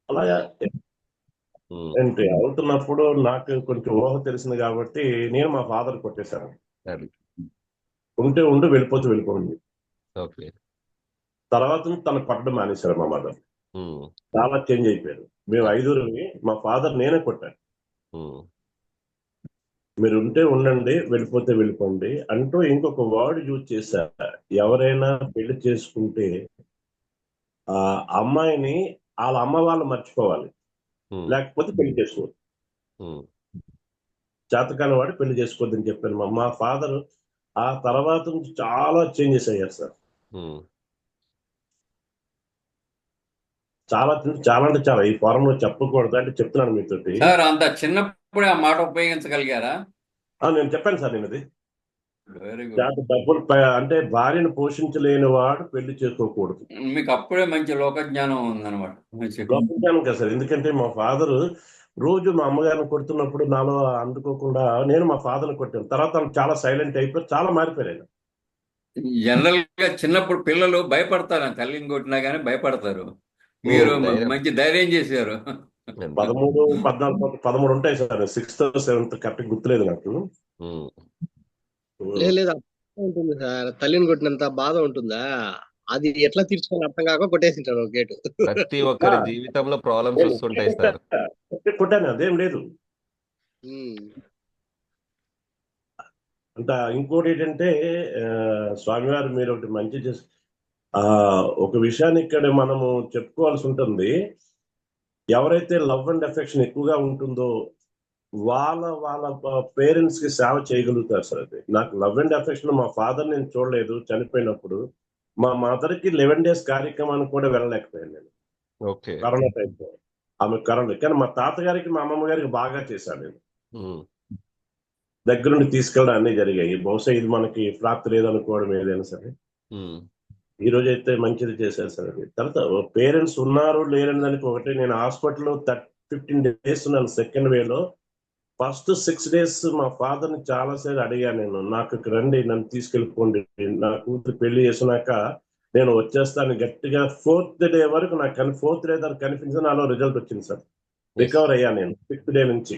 అలాగా ఉమ్, ఏంటి అవుతున్నప్పుడు నాకు కొంచెం ఊహ తెలిసింది కాబట్టి నేను మా ఫాదర్ కొట్టేశాను. అది. ఉంటే ఉండి వెళ్ళిపోతే వెళ్ళిపోయింది. ఓకే. తర్వాత నుంచి తనకు కొట్టడం మానేశారు మా మదర్. ఉమ్, చాలా చేంజ్ అయిపోయారు. మేము అది. ఐదుగురిని మా ఫాదర్ నేనే కొట్టాను. ఉమ్, మీరు ఉంటే ఉండండి, వెళ్ళిపోతే వెళ్ళిపోండి అంటూ ఇంకొక వర్డ్ యూజ్ చేశారు. ఎవరైనా పెళ్లి చేసుకుంటే ఆ అమ్మాయిని వాళ్ళ అమ్మ వాళ్ళు మర్చిపోవాలి, ఉమ్, లేకపోతే పెళ్లి చేసుకోవద్దు. ఉమ్, చేతకాని వాడు పెళ్లి చేసుకోవద్దని చెప్పాను. మా ఫాదర్ ఆ తర్వాత నుంచి చాలా చేంజెస్ అయ్యారు సార్. ఉమ్. చాలా చాలా అంటే చాలా ఈ ఫారంలో చెప్పకూడదు అంటే చెప్తున్నాను మీతోటి. సార్ అంత చిన్నప్పుడే ఆ మాట ఉపయోగించగలిగారా? నేను చెప్పాను సార్ నేను అది. Very good. డబ్బులు అంటే భార్యను పోషించలేని వాడు పెళ్లి చేసుకోకూడదు. మీకు అప్పుడే మంచి లోకజ్ఞానం ఉందన్నమాట. మంచి. లోపించాను కదా సార్, ఎందుకంటే మా ఫాదర్ రోజు మా అమ్మగారిని కొడుతున్నప్పుడు నాలో అందుకోకుండా నేను మా ఫాదర్ని కొట్టాను. తర్వాత తను చాలా సైలెంట్ అయిపోయి చాలా మారిపోయారు ఆయన. జనరల్ గా చిన్నప్పుడు పిల్లలు భయపడతారు, తల్లిని కొట్టినా కానీ భయపడతారు. మీరు ధైర్యం. మంచి ధైర్యం చేశారు. 13, 14, 13 ఉంటాయి సార్. సిక్స్త్ సెవెంత్ కరెక్ట్ గుర్తులేదు నాకు. ఉమ్. ఉమ్. లేదు లేదు, అర్థం ఉంటుంది సార్. తల్లిని కొట్టినంత బాధ ఉంటుందా? అది ఎట్లా తీర్చుకొని అర్థం కాక కొట్టేసింటారు ఒక గేటు. ప్రతి ఆ, ఒక్కరి జీవితంలో ప్రాబ్లమ్స్ నేను ఒకటే వస్తుంటాయి కొట్టా, సార్. ఒకటే కొట్టాను, అదేం లేదు. ఉమ్. అంట ఇంకోటి ఏంటంటే ఆ, స్వామివారు మీరు ఒకటి మంచి చేసి ఆ ఒక విషయాన్ని ఇక్కడ మనము చెప్పుకోవాల్సి ఉంటుంది. ఎవరైతే లవ్ అండ్ అఫెక్షన్ ఎక్కువగా ఉంటుందో వాళ్ళ పేరెంట్స్ కి సేవ చేయగలుగుతారు సార్. అది నాకు లవ్ అండ్ అఫెక్షన్ మా ఫాదర్ నేను చూడలేదు చనిపోయినప్పుడు. మా మదర్ కి 11 days కార్యక్రమానికి కూడా వెళ్ళలేకపోయాను నేను, ఓకే. కరోనా టైంలో. ఆమె కరోనా, కానీ మా తాతగారికి మా అమ్మమ్మ గారికి బాగా చేశాను నేను. ఉమ్, దగ్గరుండి తీసుకెళ్ళడం అన్ని జరిగాయి. బహుశా ఇది మనకి ప్రాప్తి లేదనుకోవడం ఏదైనా సరే. ఉమ్, ఈ రోజు అయితే మంచిది చేశారు సార్. అది తర్వాత పేరెంట్స్ ఉన్నారు లేరని దానికి ఒకటి, నేను హాస్పిటల్లో 15 days ఉన్నాను సెకండ్ వేలో. ఫస్ట్ 6 days మా ఫాదర్ ని చాలా సార్లు అడిగాను నేను, నాకు ఇక్కడ రండి, నన్ను తీసుకెళ్ళిపోండి, నా కూతురు పెళ్లి చేసినాక నేను వచ్చేస్తాను గట్టిగా. 4th day వరకు నాకు ఫోర్త్ డే దానికి కనిపించింది, నాలో రిజల్ట్ వచ్చింది సార్. ఎస్. రికవర్ అయ్యా నేను 6th day నుంచి.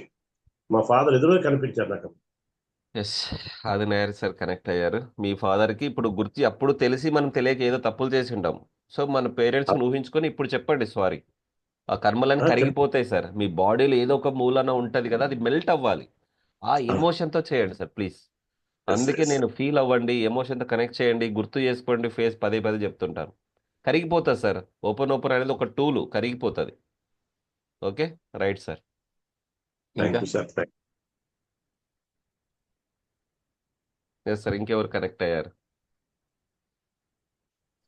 మా ఫాదర్ ఎదురుగా కనిపించారు నాకు. ఎస్. అది నేరు సార్ కనెక్ట్ అయ్యారు మీ ఫాదర్ కి. ఇప్పుడు గుర్తి అప్పుడు తెలిసి మనం తెలియక ఏదో తప్పులు చేసి ఉంటాం. సో మన పేరెంట్స్ ఊహించుకొని ఇప్పుడు చెప్పండి సారీ. ఆ కర్మలని కరిగిపోతాయి సార్. మీ బాడీలో ఏదో ఒక మూలన ఉంటది కదా, అది మెల్ట్ అవ్వాలి. ఆ ఎమోషన్‌తో చేయండి సార్ ప్లీజ్. అందుకే నేను ఫీల్ అవ్వండి, ఎమోషన్‌తో కనెక్ట్ చేయండి, గుర్తు చేసుకోండి ఫేస్ పదే పదే చెప్తుంటాను. కరిగిపోతది సార్. ఓపెన్ ఓపెన్ అనేది ఒక టూలు కరిగిపోతది. ఓకే. Right sir. థ్యాంక్ ఇంకా? You sir. Yes sir. ఇంకెవరు కనెక్ట్ అయ్యారు?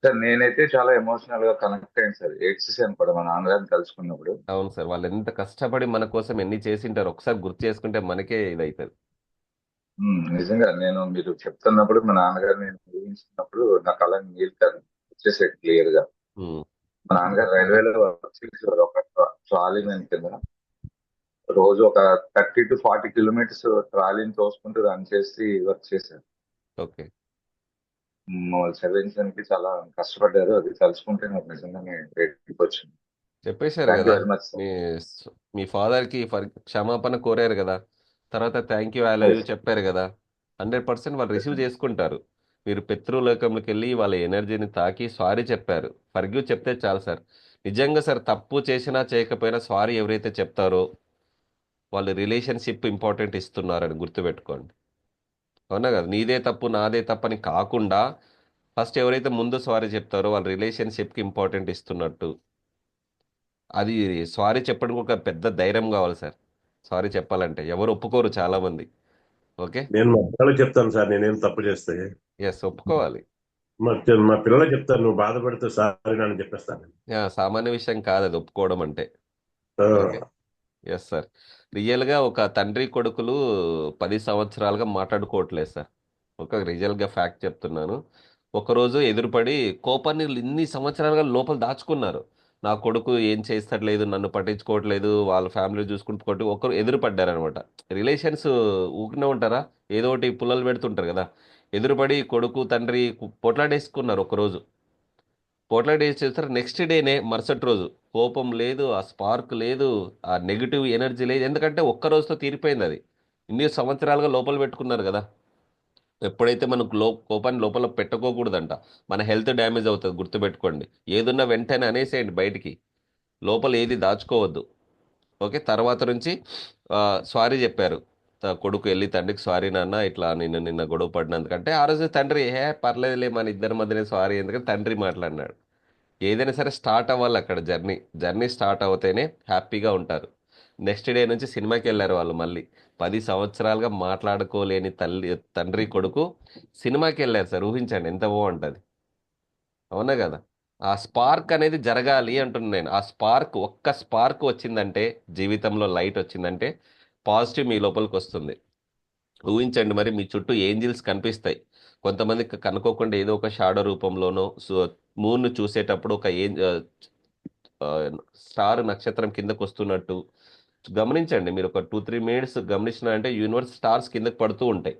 సార్ నేనైతే చాలా ఎమోషనల్ గా కనెక్ట్ అయ్యాను సార్. ఏడ్చేసాను కూడా మా నాన్నగారిని కలుసుకున్నప్పుడు. అవును సార్. వాళ్ళెంత కష్టపడి మన కోసం ఎన్ని చేసింటారో ఒకసారి గుర్తు చేసుకుంటే మనకే ఇదైతది. నిజంగా నేను మీరు చెప్తున్నప్పుడు మా నాన్నగారిని నేను ఊహించుకున్నప్పుడు నా కళ్ళ నీళ్ళు వచ్చేసాయి క్లియర్ గా. హ్మ్. మా నాన్నగారు రైల్వేలో వర్క్ చేసేవారు ఒక ట్రాలీ మ్యాన్ కింద. రోజు ఒక 30 to 40 kilometers ట్రాలీని తోసుకుంటూ రన్ చేసి వర్క్ చేశారు. ఓకే. మమ్మల్ని చదివించడానికి చాలా కష్టపడ్డారు. అది తలుచుకుంటే నాకు నిజంగానే ఏడుపు వచ్చింది. చెప్పేశారు థ్యాంక్ యూ గదా! Very much sir. మీ మీ ఫాదర్‌కి క్షమాపణ కోరారు గదా! తర్వాత thank you, I love you Yes. చెప్పారు గదా! 100% వాళ్ళు రిసీవ్ చేసుకుంటారు. మీరు పితృలోకంలోకెళ్ళి వాళ్ళ ఎనర్జీని తాకి సారీ చెప్పారు. ఫర్గివ్ చెప్తే చాలు సార్. నిజంగా సార్ తప్పు చేసినా, చేయకపోయినా సారీ ఎవరైతే చెప్తారో వాళ్ళు రిలేషన్‌షిప్ ఇంపార్టెంట్ ఇస్తున్నారని గుర్తుపెట్టుకోండి. అవునా గదా! నీదే తప్పు, నాదే తప్పని కాకుండా ఫస్ట్ ఎవరైతే ముందు సారీ చెప్తారో వాళ్ళు రిలేషన్‌షిప్‌కి ఇంపార్టెంట్ ఇస్తున్నట్టు. అది సారీ చెప్పడానికి ఒక పెద్ద ధైర్యం కావాలి సార్. సారీ చెప్పాలంటే. ఎవరు ఒప్పుకోరు చాలామంది. ఓకే. నేను మా పిల్లలకి చెప్తాను సార్, నేనేం తప్పు చేస్తే. యెస్. ఒప్పుకోవాలి. మా పిల్లలకి చెప్తాను, నువ్వు బాధపడితే సారీ అని చెప్పేస్తాను. యాహ్! సామాన్య విషయం కాదది ఒప్పుకోవడం అంటే. ఆ, ఓకే. Yes sir. రియల్‌గా ఒక తండ్రి కొడుకులు 10 సంవత్సరాలుగా మాట్లాడుకోవట్లేదు సార్. ఒక రియల్‌గా ఫ్యాక్ట్ చెప్తున్నాను. ఒకరోజు ఎదురుపడి కోపాన్ని ఇన్ని సంవత్సరాలుగా లోపల దాచుకున్నారు. నా కొడుకు ఏం చేస్తట్లేదు, నన్ను పట్టించుకోవట్లేదు, వాళ్ళ ఫ్యామిలీ చూసుకుంటూ ఒకరు ఎదురు పడ్డారనమాట. రిలేషన్స్ ఊకనే ఉంటారా? ఏదో ఒకటి పుల్లలు పెడుతుంటారు కదా! ఎదురుపడి కొడుకు, తండ్రి పోట్లాడేసుకున్నారు ఒకరోజు. పోట్లాడి చేస్తారు. నెక్స్ట్ డేనే మరుసటి రోజు కోపం లేదు, ఆ స్పార్క్ లేదు, ఆ నెగిటివ్ ఎనర్జీ లేదు. ఎందుకంటే ఒక్క రోజుతో తీరిపోయింది అది. ఇన్ని సంవత్సరాలుగా లోపల పెట్టుకున్నారు కదా. ఎప్పుడైతే మనం కోపాన్ని లోపల పెట్టుకోకూడదంట, మన హెల్త్ డ్యామేజ్ అవుతుంది, గుర్తుపెట్టుకోండి. ఏదున్నా వెంటనే అనేసేయండి బయటికి, లోపల ఏది దాచుకోవద్దు. ఓకే, తర్వాత నుంచి సారీ చెప్పారు. కొడుకు వెళ్ళి తండ్రికి సారీ నాన్న, ఇట్లా నిన్న గొడవ పడినందుకంటే ఆ రోజు తండ్రి పర్లేదులే మన ఇద్దరి మధ్యనే సారీ, ఎందుకంటే తండ్రి మాట్లాడినాడు. ఏదైనా సరే స్టార్ట్ అవ్వాలి అక్కడ. జర్నీ స్టార్ట్ అవుతేనే హ్యాపీగా ఉంటారు. నెక్స్ట్ డే నుంచి సినిమాకి వెళ్ళారు వాళ్ళు మళ్ళీ. 10 సంవత్సరాలుగా మాట్లాడుకోలేని తండ్రి కొడుకు సినిమాకి వెళ్ళారు సార్. ఊహించండి ఎంత బాగుంటుంది. అవునా కదా. ఆ స్పార్క్ అనేది జరగాలి అంటున్నాను నేను. ఆ స్పార్క్, ఒక్క స్పార్క్ వచ్చిందంటే, జీవితంలో లైట్ వచ్చిందంటే పాజిటివ్ మీ లోపలికి వస్తుంది. ఊహించండి మరి, మీ చుట్టూ ఏంజిల్స్ కనిపిస్తాయి. కొంతమంది కనుకోకుండా ఏదో ఒక షాడో రూపంలోనో, మూన్ చూసేటప్పుడు ఒక స్టార్, నక్షత్రం కిందకు వస్తున్నట్టు గమనించండి. మీరు ఒక 2-3 మినిట్స్ గమనించినారంటే యూనివర్స్ స్టార్స్ కిందకు పడుతూ ఉంటాయి.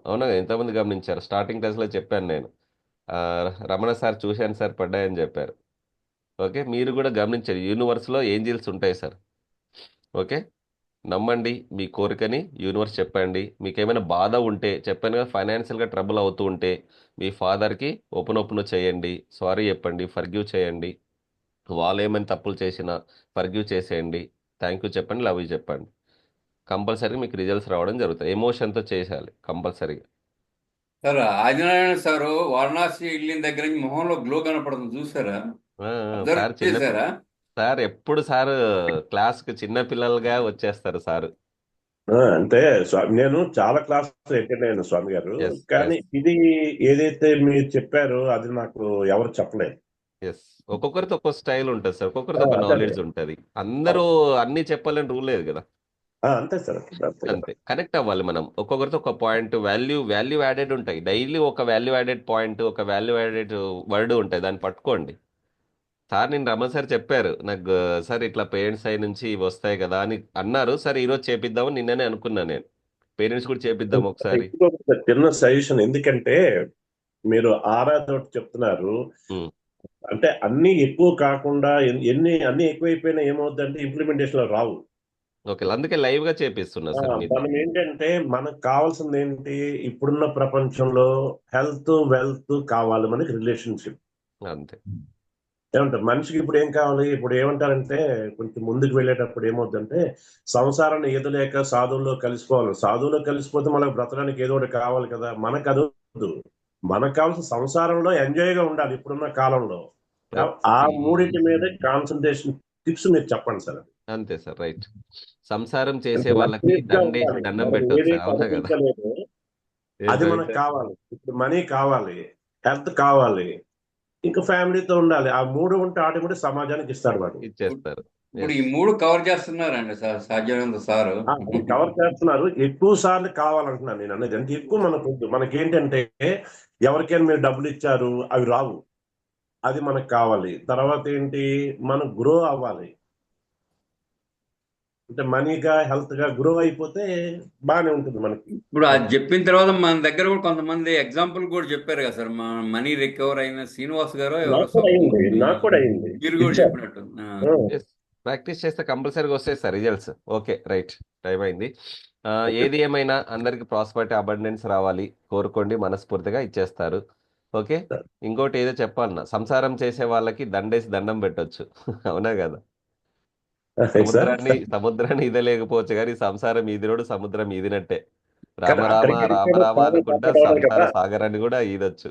అవునా కదా? ఎంతమంది గమనించారు? స్టార్టింగ్ క్లాస్లో చెప్పాను నేను. ఆ, రమణ సార్ చూశాను సార్, పడ్డాయని చెప్పారు. ఓకే, మీరు కూడా గమనించండి, యూనివర్స్లో ఏంజిల్స్ ఉంటాయి సార్. ఓకే, నమ్మండి మీ కోరికని, యూనివర్స్ చెప్పండి. మీకు ఏమైనా బాధ ఉంటే చెప్పాను కదా, ఫైనాన్షియల్గా ట్రబుల్ అవుతూ ఉంటే మీ ఫాదర్కి ఓపెన్ చేయండి, సారీ చెప్పండి, ఫర్గివ్ చేయండి. వాళ్ళు ఏమైనా తప్పులు చేసినా ఫర్గివ్ చేసేయండి, థ్యాంక్ యూ చెప్పండి, లవ్ యూ చెప్పండి. కంపల్సరీగా మీకు రిజల్ట్స్ రావడం జరుగుతుంది. ఎమోషన్తో చేసేయాలి కంపల్సరీగా. సార్ ఆదినారాయణ సారు వారణాసి వెళ్ళిన దగ్గర నుంచి మొహంలో గ్లో కనపడుతుంది, చూసారా? అబ్జర్వ్ సార్ చేశారా? సార్ ఎప్పుడు సార్ క్లాస్కి చిన్న పిల్లలుగా వచ్చేస్తారు సార్. అంటే నేను చాలా క్లాస్ అటెండ్ అయ్యాను స్వామి గారు. ఎస్, కానీ ఎస్, ఇది ఏదైతే మీరు చెప్పారో అది నాకు ఎవరు చెప్పలేదు. ఎస్. ఒక్కొక్కరితో ఒక్కొక్క స్టైల్ ఉంటుంది సార్, ఒక్కొక్కరితో ఒక అదే నాలెడ్జ్ ఉంటుంది. అందరూ అన్నీ చెప్పాలని రూల్ లేదు కదా. అంతే సార్, అంతే కదా. అంతే, కనెక్ట్ అవ్వాలి మనం. ఒక్కొక్కరితో ఒక పాయింట్, వాల్యూ యాడెడ్ ఉంటాయి. డైలీ ఒక వాల్యూ యాడెడ్ పాయింట్, ఒక వాల్యూ యాడెడ్ వర్డ్ ఉంటాయి, దాన్ని పట్టుకోండి. సార్ నేను రమణ సార్ చెప్పారు నాకు, సార్ ఇట్లా పేరెంట్స్ సైడ్ నుంచి ఇవి వస్తాయి కదా అని అన్నారు. సార్ ఈరోజు చేపిద్దామని నిన్ననే అనుకున్నాను నేను. పేరెంట్స్ కూడా చేపిద్దాం ఒకసారి. ఇంకొక చిన్న సజెషన్, ఎందుకంటే మీరు ఆరాధన చెప్తున్నారు. ఉమ్, అంటే అన్ని ఎక్కువ కాకుండా అన్ని ఎక్కువైపోయినా ఏమవుతుందంటే ఇంప్లిమెంటేషన్ లో రావు. ఓకే, అందుకే లైవ్ గా చేపిస్తున్నా సార్ మీతో. మనం ఏంటంటే మనకు కావాల్సింది ఏంటి, ఇప్పుడున్న ప్రపంచంలో హెల్త్ వెల్త్ కావాలి మనకి, రిలేషన్షిప్. అంతే. ఏమంటారు మనిషికి ఇప్పుడు ఏం కావాలి, ఇప్పుడు ఏమంటారంటే కొంచెం ముందుకు వెళ్ళేటప్పుడు ఏమవుతుందంటే సంసారాన్ని ఎదులేక సాధువుల్లో కలిసిపోవాలి. సాధువులో కలిసిపోతే మనకు బ్రతకడానికి ఏదో ఒకటి కావాలి కదా. మనకు అది వద్దు. మనకు కావాల్సిన సంసారంలో ఎంజాయ్ గా ఉండాలి ఇప్పుడున్న కాలంలో. ఆ మూడింటి మీద కాన్సన్ట్రేషన్ టిప్స్ మీరు చెప్పండి సార్. అంతే సార్, రైట్. సంసారం చేసే అంటే వాళ్ళకి luxurious గా దండేసి ఉండాలి. దండం మనం పెట్టొచ్చు, ఏదైతే అవునా కదా. అనిపించలేదో అది మనకు కావాలి. ఇప్పుడు మనీ కావాలి, హెల్త్ కావాలి, ఇంకా ఫ్యామిలీతో ఉండాలి. ఆ మూడు ఉంటే ఆటోమేటిక్ సమాజానికి ఇస్తాడు వాడు. ఇచ్చేస్తారు. ఇప్పుడు Yes. ఈ మూడు కవర్ చేస్తున్నారండి సార్ సాధ్యమైనంత సారు. అది కవర్ చేస్తున్నారు. ఎక్కువ సార్లు కావాలంటున్నాను నేను అనేది. అంటే ఎక్కువ మనకు మనకేంటంటే ఎవరికైనా మీరు డబ్బులు ఇచ్చారు, అవి రావు. అది మనకు కావాలి. తర్వాత ఏంటి, మనం గ్రో అవ్వాలి. అంటే మనీగా హెల్త్ గా గ్రో అయిపోతే బాగానే ఉంటుంది మనకి. ఇప్పుడు అది చెప్పిన తర్వాత మన దగ్గర కూడా కొంతమంది ఎగ్జాంపుల్ కూడా చెప్పారు కదా సార్. మన మనీ రికవర్ అయిన శ్రీనివాస్ గారు ఎవరో నాకు కూడా అయింది. మీరు కూడా ఇచ్చారు. చెప్పినట్టు. Yes. ప్రాక్టీస్ చేస్తే కంపల్సరీగా వస్తాయి sir results. Okay, right, time అయింది. ఏది ఏమైనా అందరికి ప్రాస్పరిటీ, అబండెన్స్ రావాలి కోరుకోండి, మనస్ఫూర్తిగా ఇచ్చేస్తారు. ఓకే, ఇంకోటి ఏదో చెప్పాలన్నా, సంసారం చేసే వాళ్ళకి దండేసి దండం పెట్టొచ్చు. అవునా కదా. సముద్రాన్ని ఈదలేకపోవచ్చు కానీ సంసారం ఈదినోడు సముద్రం ఈదినట్టే. రామ రామ రామ రామ అనుకుంటా సంసార సాగరాన్ని కూడా ఈదొచ్చు.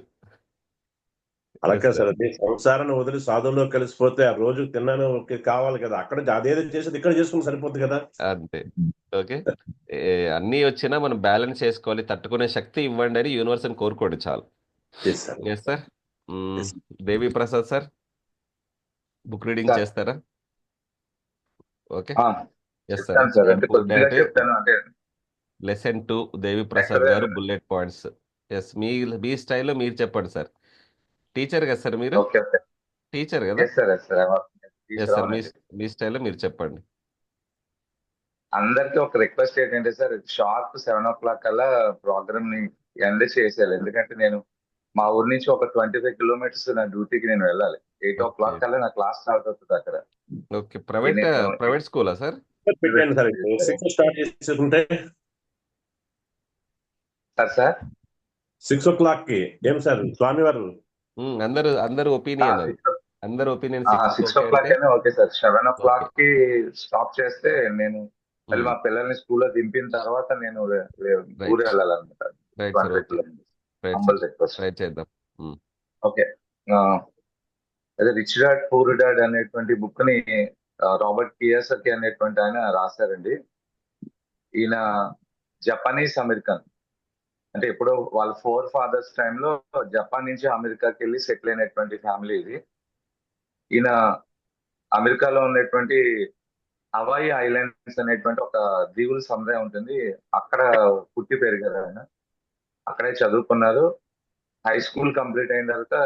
అలా Yes, కాదు sir. సార్, అది సంసారాన్ని వదిలి సాధువులో కలిసిపోతే ఆ రోజు తిన్నాను కావాలి కదా, అక్కడ అదేదో చేసేది ఇక్కడ చేసుకుని సరిపోతుంది కదా. అంతే. ఓకే, అన్నీ వచ్చినా మనం బ్యాలెన్స్ చేసుకోవాలి, తట్టుకునే శక్తి ఇవ్వండి అని యూనివర్స్ అని కోరుకోండి చాలు. Yes, sir. Yes sir. Yes. Devi Prasad sir, book reading sir. చేస్తారా? ఓకే, ఎస్ చెప్తాను సార్. అంటే కొద్దిగా సార్. చెప్తాను. అంటే lesson 2 Devi Prasad Actually, garu, bullet points. Yes, మీ స్టైల్లో మీరు చెప్పండి సార్. టీచర్ కదా సార్ మీరు? Okay sir. టీచర్ కదా. Yes sir, yes sir. Yes sir, మీ స్టైల్లో మీరు చెప్పండి. అందరికీ ఒక రిక్వెస్ట్ ఏంటంటే సార్, షార్ప్ 7 o'clock కల్లా ప్రోగ్రామ్ ని ఎండ్ చేసేయాలి. ఎందుకంటే నేను మా ఊరి నుంచి ఒక 25 కిలోమీటర్స్ నా డ్యూటీకి నేను వెళ్ళాలి. 8:00 ఓకే కల్లా నా క్లాస్ స్టార్ట్ అవుతుంది అక్కడ. ఓకే ప్రైవేట్ నేను ప్రైవేట్ స్కూలా సార్? పెట్టండి సార్, 6 స్టార్ట్ చేసుకుంటే సార్ 6 o'clock కి ఏం సార్ స్వామివారు? అందరు అందరు ఒపీనియన్ అది, అందరు ఒపీనియన్ 6 ఓకే o'clock అంటే అయినా ఓకే సార్. 7 o'clock okay. కి స్టాప్ చేస్తే నేను మళ్ళీ మా పిల్లల్ని స్కూల్లో దింపిన తర్వాత నేను ఊరు వెళ్ళాలన్నమాట. Right sir, 25 okay kilometers. Right Humble sir, request. Try చేద్దాం. ఓకే. అదే రిచ్ డాడ్ పూర్ డాడ్ అనేటువంటి బుక్ ని రాబర్ట్ కియోసాకి అనేటువంటి ఆయన రాశారండి. ఈయన జపానీస్ అమెరికన్, అంటే ఎప్పుడో వాళ్ళ 4 fathers టైంలో జపాన్ నుంచి అమెరికాకి వెళ్ళి సెటిల్ అయినటువంటి ఫ్యామిలీ ఇది. ఈయన అమెరికాలో ఉన్నటువంటి హవాయి ఐలాండ్స్ అనేటువంటి ఒక దీవుల సముదాయం ఉంటుంది, అక్కడ పుట్టి పెరిగారు ఆయన. అక్కడే చదువుకున్నారు. హై స్కూల్ కంప్లీట్ అయిన తర్వాత